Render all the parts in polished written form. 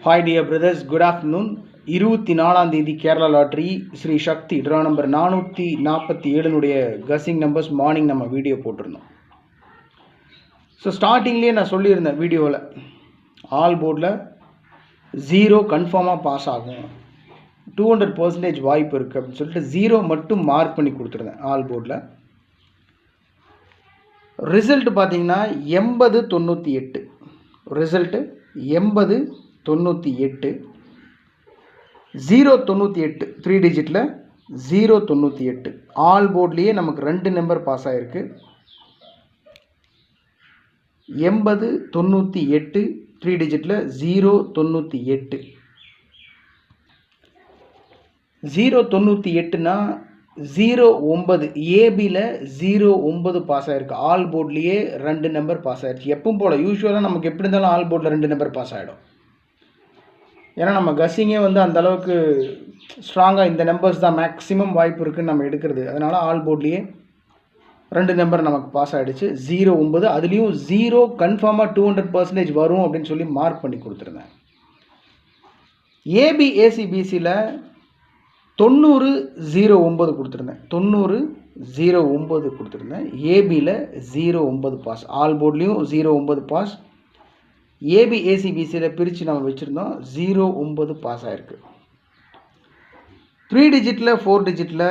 Hi dear brothers, good afternoon. 24ஆம் தேதி Kerala lottery Sri சக்தி draw number 447 கசிங் numbers morning நம்ம video போட்டிருந்தோம். So ஸ்டார்டிங்லேயே நான் சொல்லியிருந்தேன் வீடியோவில் ஆல் போர்டில் 0 கன்ஃபார்மாக பாஸ் ஆகும், 200% வாய்ப்பு இருக்குது அப்படின்னு சொல்லிட்டு 0 மட்டும் மார்க் பண்ணி கொடுத்துருந்தேன் ஆல் போர்டில். ரிசல்ட் பார்த்தீங்கன்னா 80-98, ரிசல்ட்டு 80-98, 0-98 3 டிஜிட்டில் 0-98 ஆல் போர்ட்லேயே நமக்கு 2 நம்பர் பாஸ் ஆகிருக்கு. 80-98 3 டிஜிட்டில் 0-98. 0-98னா 0-9 ஏபியில் 0-9 பாஸ் ஆகிருக்கு. ஆல் போர்ட்லேயே 2 நம்பர் பாஸ் ஆகிடுச்சு. எப்பவும் போல் யூஸ்வலாக நமக்கு எப்படி இருந்தாலும் ஆல் போர்டில் 2 நம்பர் பாஸ் ஆகிடும். ஏன்னா நம்ம கஸ்ஸிங்கே அந்தளவுக்கு ஸ்ட்ராங்காக இந்த நம்பர்ஸ் தான் மேக்ஸிமம் வாய்ப்பு இருக்குதுன்னு நம்ம எடுக்கிறது. அதனால் ஆல் போர்ட்லேயே 2 நம்பர் நமக்கு பாஸ் ஆகிடுச்சு. 0-9, அதுலேயும் 0 கன்ஃபார்மாக 200% வரும் அப்படின்னு சொல்லி மார்க் பண்ணி கொடுத்துருந்தேன். ஏபிஏசிபிசியில் 90-09 கொடுத்துருந்தேன். 90-09 கொடுத்துருந்தேன். ஏபியில் 0-9 பாஸ், ஆல் போர்ட்லேயும் 0-9 பாஸ். ஏபிஏசிபிசியில் பிரித்து நம்ம வச்சுருந்தோம், 0-9 பாஸ் ஆகிருக்கு. 3 டிஜிட்டில் 4 டிஜிட்டில்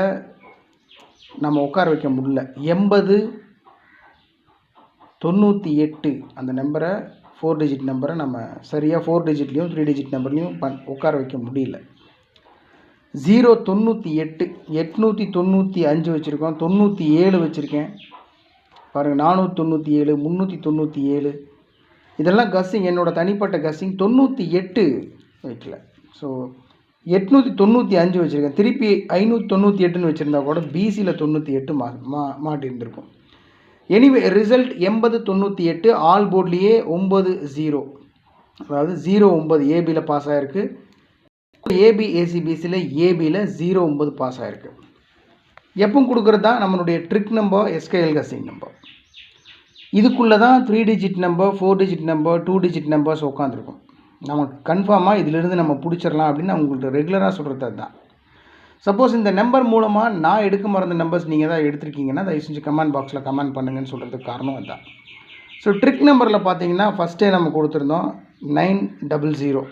நம்ம உட்கார வைக்க முடியல. 80-98 அந்த நம்பரை 4 டிஜிட் நம்பரை நம்ம சரியாக 4 டிஜிட்லேயும் 3 டிஜிட் நம்பர்லேயும் உட்கார வைக்க முடியல. 0-98 895 வச்சுருக்கோம், 97 வச்சுருக்கேன் பாருங்கள், 497 397 இதெல்லாம் கஸ்ஸிங், என்னோடய தனிப்பட்ட கஸ்ஸிங். 98 வைக்கல, ஸோ 895 வச்சுருக்கேன். திருப்பி 598ன்னு வச்சுருந்தா கூட பிசியில் 98 மாட்டியிருந்திருக்கும். எனிவே ரிசல்ட் 80-98 ஆல் போர்ட்லேயே 9-0, அதாவது 0-9 ஏபியில் பாஸ் ஆகிருக்கு. ஏபிஏசிபிசியில் ஏபியில் 0-9 பாஸ் ஆகிருக்கு. எப்பவும் கொடுக்குறது தான் நம்மளுடைய trick number, SKL guessing number. இதுக்குள்ளே தான் 3 digit number, 4 digit number, 2 digit numbers உட்காந்துருக்கும். நமக்கு கன்ஃபார்மாக இதிலிருந்து நம்ம பிடிச்சிடலாம் அப்படின்னு உங்கள்கிட்ட ரெகுலராக சொல்கிறது தான். சப்போஸ் இந்த நம்பர் மூலமாக நான் எடுக்க மறந்த நம்பர்ஸ் நீங்கள் தான் எடுத்திருக்கீங்கன்னா தயவு செஞ்சு கமெண்ட் பாக்ஸில் கமெண்ட் பண்ணுங்கன்னு சொல்கிறதுக்கு காரணம் அதுதான். ஸோ ட்ரிக் நம்பரில் பார்த்தீங்கன்னா ஃபஸ்ட்டே நம்ம கொடுத்துருந்தோம் 900.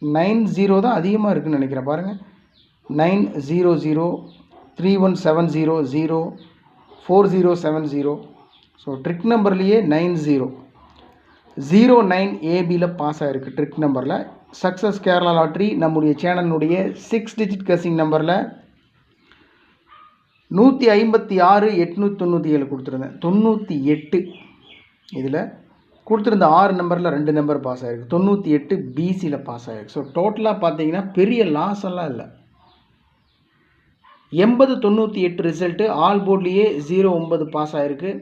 90 தான் அதிகமாக இருக்குதுன்னு நினைக்கிறேன் பாருங்கள். 900 3170 0 4070. ஸோ ட்ரிக் நம்பர்லேயே 90-09 ஏபியில் பாஸ் ஆகிருக்கு. ட்ரிக் நம்பரில் சக்ஸஸ் கேரளா லாட்ரி நம்முடைய சேனலுடைய 6 டிஜிட் கஸ்ஸிங் நம்பரில் 156-897 கொடுத்துருந்தேன். 98 இதில் கொடுத்துருந்த 6 நம்பரில் 2 நம்பர் பாஸ் ஆகிருக்கு. 98 பிசியில் பாஸ் ஆகிருக்கு. ஸோ டோட்டலாக பார்த்தீங்கன்னா பெரிய லாஸ் எல்லாம் இல்லை. 80-98 ரிசல்ட்டு ஆல் போர்ட்லேயே 0-9 பாஸ் ஆகிருக்கு.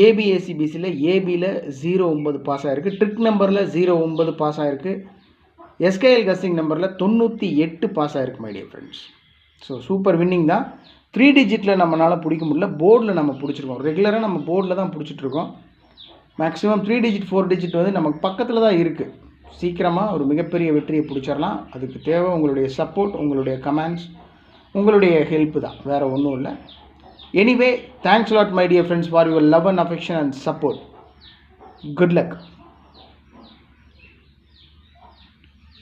ஏபிஏசிபிசியில் ஏபியில் 0-9 பாஸ் ஆகிருக்கு. ட்ரிக் நம்பரில் 0-9 பாஸ் ஆகிருக்கு. எஸ்கேஎல் கஸ்ஸிங் நம்பரில் 98 பாஸ் ஆகிருக்கு my dear friends. So super winning தான். 3 டிஜிட்டில் நம்மளால் பிடிக்க முடியல, போர்டில் நம்ம பிடிச்சிருக்கோம். ரெகுலராக நம்ம போர்டில் தான் பிடிச்சிட்ருக்கோம். மேக்ஸிமம் 3 டிஜிட் 4 டிஜிட் நமக்கு பக்கத்தில் தான் இருக்குது. சீக்கிரமாக ஒரு மிகப்பெரிய வெற்றியை பிடிச்சிடலாம். அதுக்கு தேவை உங்களுடைய சப்போர்ட், உங்களுடைய கமெண்ட்ஸ், உங்களுடைய ஹெல்ப்பு தான், வேறு ஒன்றும் இல்லை. Anyway thanks lot my dear friends for your love and affection and support. Good luck.